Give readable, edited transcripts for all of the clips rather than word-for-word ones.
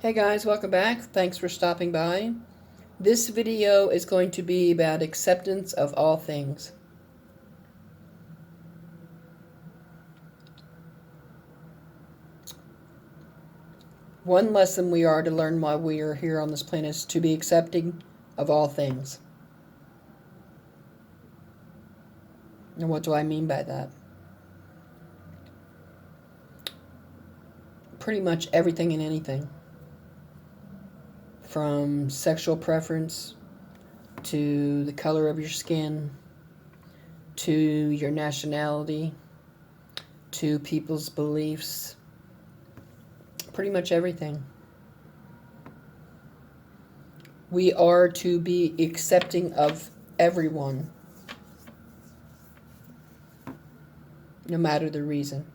Hey guys, welcome back. Thanks for stopping by. This video is going to be about acceptance of all things. One lesson we are to learn while we are here on this planet is to be accepting of all things. And what do I mean by that? Pretty much everything and anything. From sexual preference to the color of your skin to your nationality to people's beliefs. Pretty much everything. We are to be accepting of everyone, no matter the reason.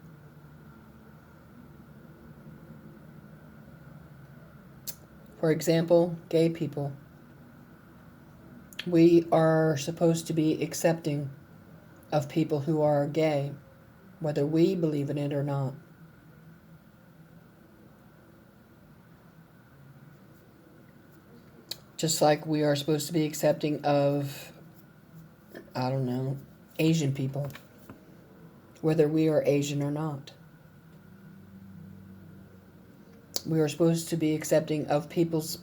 For example, gay people. We are supposed to be accepting of people who are gay, whether we believe in it or not. Just like we are supposed to be accepting of, Asian people, whether we are Asian or not. We are supposed to be accepting of people's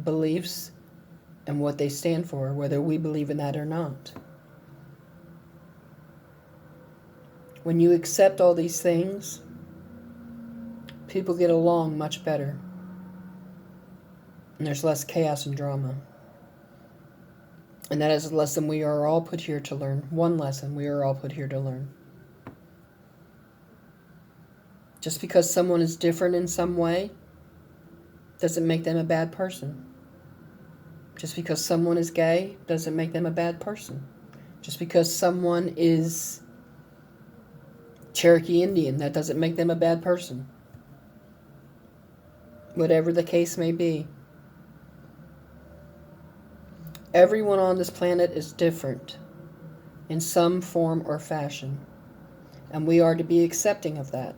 beliefs and what they stand for, whether we believe in that or not. When you accept all these things, people get along much better. And there's less chaos and drama. And that is a lesson we are all put here to learn. One lesson we are all put here to learn. Just because someone is different in some way doesn't make them a bad person. Just because someone is gay doesn't make them a bad person. Just because someone is Cherokee Indian, that doesn't make them a bad person. Whatever the case may be. Everyone on this planet is different in some form or fashion. And we are to be accepting of that,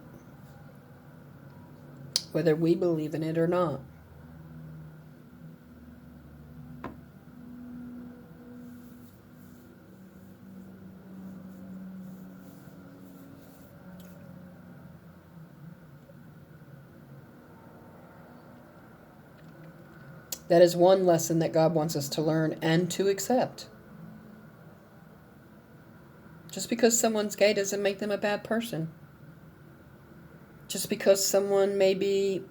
whether we believe in it or not. That is one lesson that God wants us to learn and to accept. Just because someone's gay doesn't make them a bad person. Just because someone may be,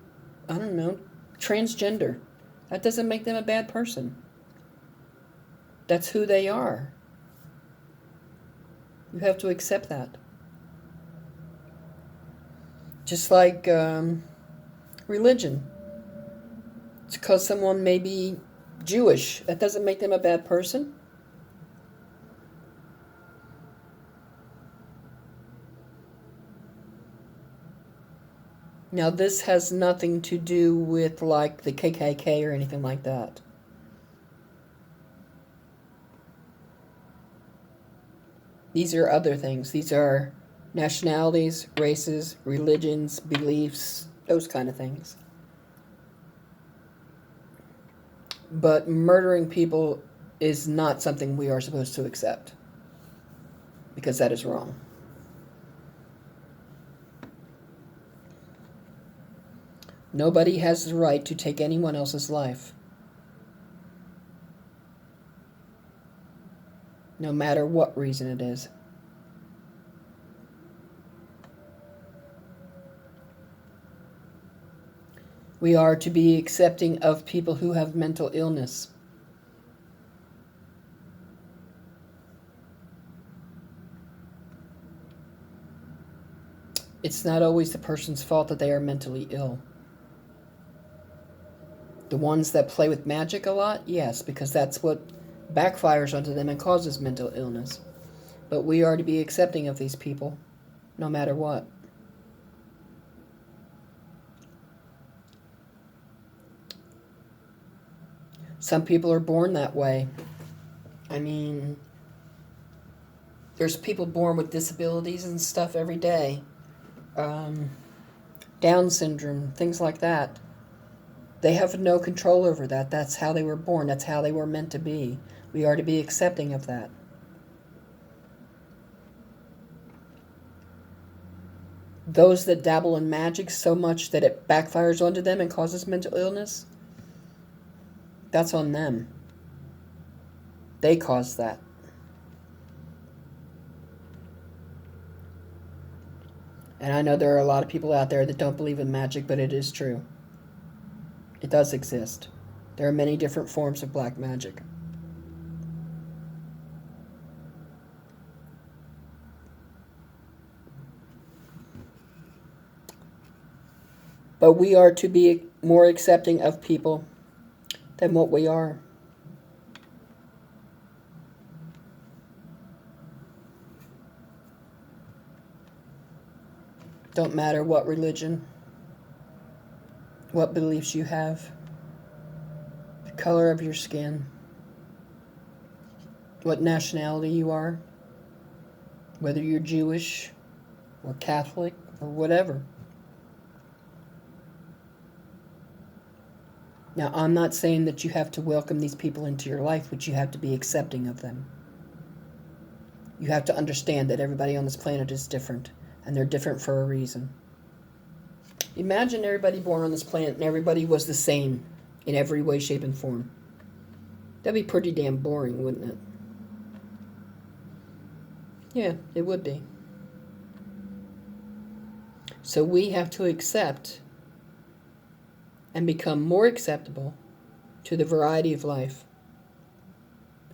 transgender, that doesn't make them a bad person. That's who they are. You have to accept that. Just like religion. It's because someone may be Jewish. That doesn't make them a bad person. Now, this has nothing to do with like the KKK or anything like that. These are other things. These are nationalities, races, religions, beliefs, those kind of things. But murdering people is not something we are supposed to accept, because that is wrong. Nobody has the right to take anyone else's life, no matter what reason it is. We are to be accepting of people who have mental illness. It's not always the person's fault that they are mentally ill. The ones that play with magic a lot, yes, because that's what backfires onto them and causes mental illness. But we are to be accepting of these people, no matter what. Some people are born that way. There's people born with disabilities and stuff every day. Down syndrome, things like that. They have no control over that. That's how they were born. That's how they were meant to be. We are to be accepting of that. Those that dabble in magic so much that it backfires onto them and causes mental illness, that's on them. They caused that. And I know there are a lot of people out there that don't believe in magic, but it is true. It does exist. There are many different forms of black magic. But we are to be more accepting of people than what we are. Don't matter what religion, what beliefs you have, the color of your skin, what nationality you are, whether you're Jewish or Catholic or whatever. Now, I'm not saying that you have to welcome these people into your life, but you have to be accepting of them. You have to understand that everybody on this planet is different, and they're different for a reason. Imagine everybody born on this planet and everybody was the same in every way, shape, and form. That'd be pretty damn boring, wouldn't it? Yeah, it would be. So we have to accept and become more acceptable to the variety of life.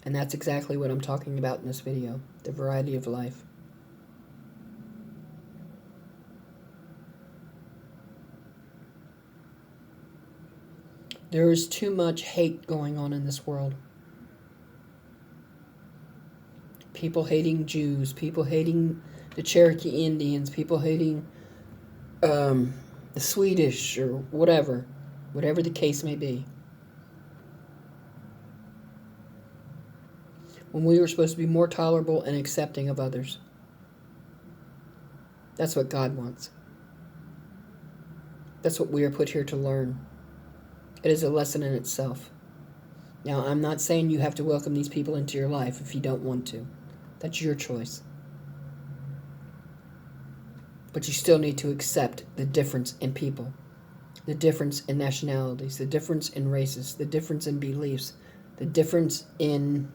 And that's exactly what I'm talking about in this video, the variety of life. There is too much hate going on in this world. People hating Jews, people hating the Cherokee Indians, people hating the Swedish or whatever the case may be. When we were supposed to be more tolerable and accepting of others. That's what God wants. That's what we are put here to learn. It is a lesson in itself. Now, I'm not saying you have to welcome these people into your life if you don't want to. That's your choice. But you still need to accept the difference in people, the difference in nationalities, the difference in races, the difference in beliefs, the difference in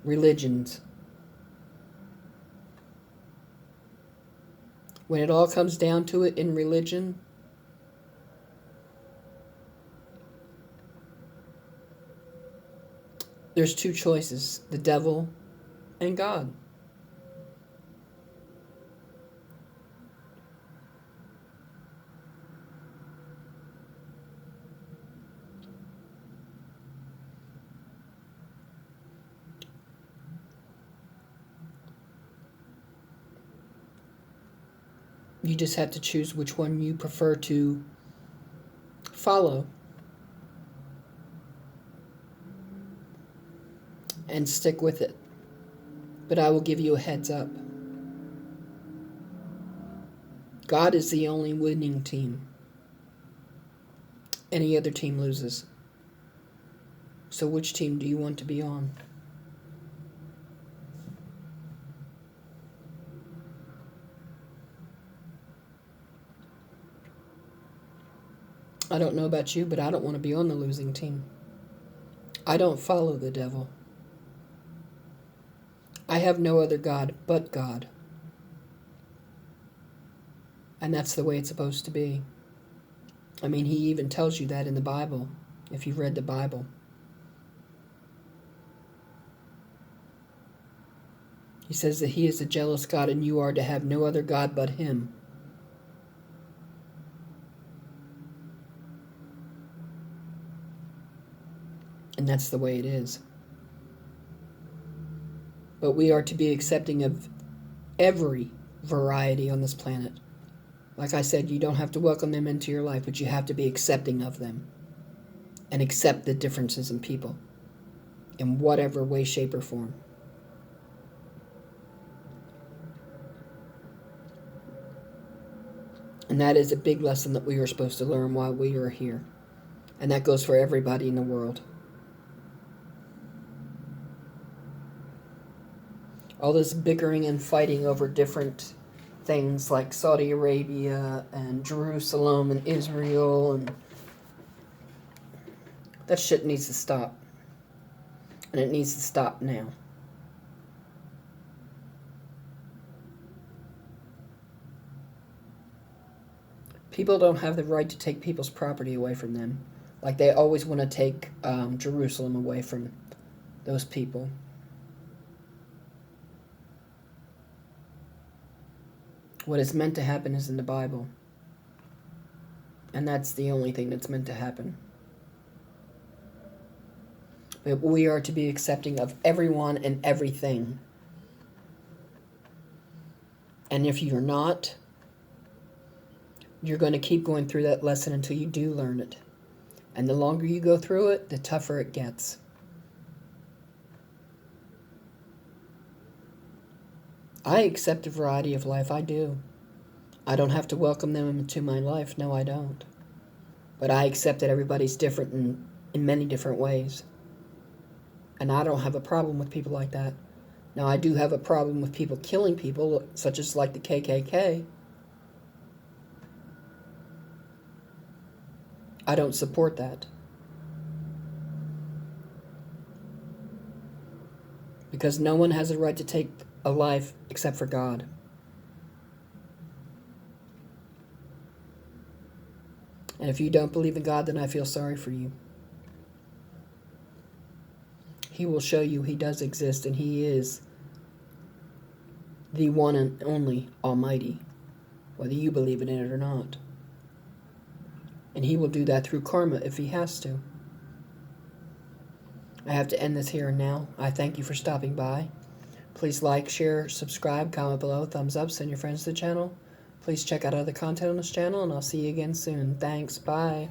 religions. When it all comes down to it in religion, there's two choices, the devil and God. You just have to choose which one you prefer to follow. And stick with it. But I will give you a heads up. God is the only winning team. Any other team loses. So which team do you want to be on? I don't know about you, but I don't want to be on the losing team. I don't follow the devil. I have no other God but God. And that's the way it's supposed to be. I mean, he even tells you that in the Bible, if you've read the Bible. He says that he is a jealous God and you are to have no other God but him. And that's the way it is. But we are to be accepting of every variety on this planet. Like I said, you don't have to welcome them into your life, but you have to be accepting of them. And accept the differences in people. In whatever way, shape, or form. And that is a big lesson that we are supposed to learn while we are here. And that goes for everybody in the world. All this bickering and fighting over different things like Saudi Arabia and Jerusalem and Israel, and that shit needs to stop. And it needs to stop now. People don't have the right to take people's property away from them. Like they always want to take Jerusalem away from those people. What is meant to happen is in the Bible. And that's the only thing that's meant to happen. But we are to be accepting of everyone and everything. And if you're not, you're going to keep going through that lesson until you do learn it. And the longer you go through it, the tougher it gets. I accept a variety of life, I do. I don't have to welcome them into my life, no I don't. But I accept that everybody's different in many different ways. And I don't have a problem with people like that. Now I do have a problem with people killing people, such as like the KKK. I don't support that. Because no one has a right to take a life except for God. And if you don't believe in God, then I feel sorry for you. He will show you He does exist, and He is the one and only Almighty, whether you believe in it or not. And He will do that through karma if He has to. I have to end this here and now. I thank you for stopping by. Please like, share, subscribe, comment below, thumbs up, send your friends to the channel. Please check out other content on this channel, and I'll see you again soon. Thanks. Bye.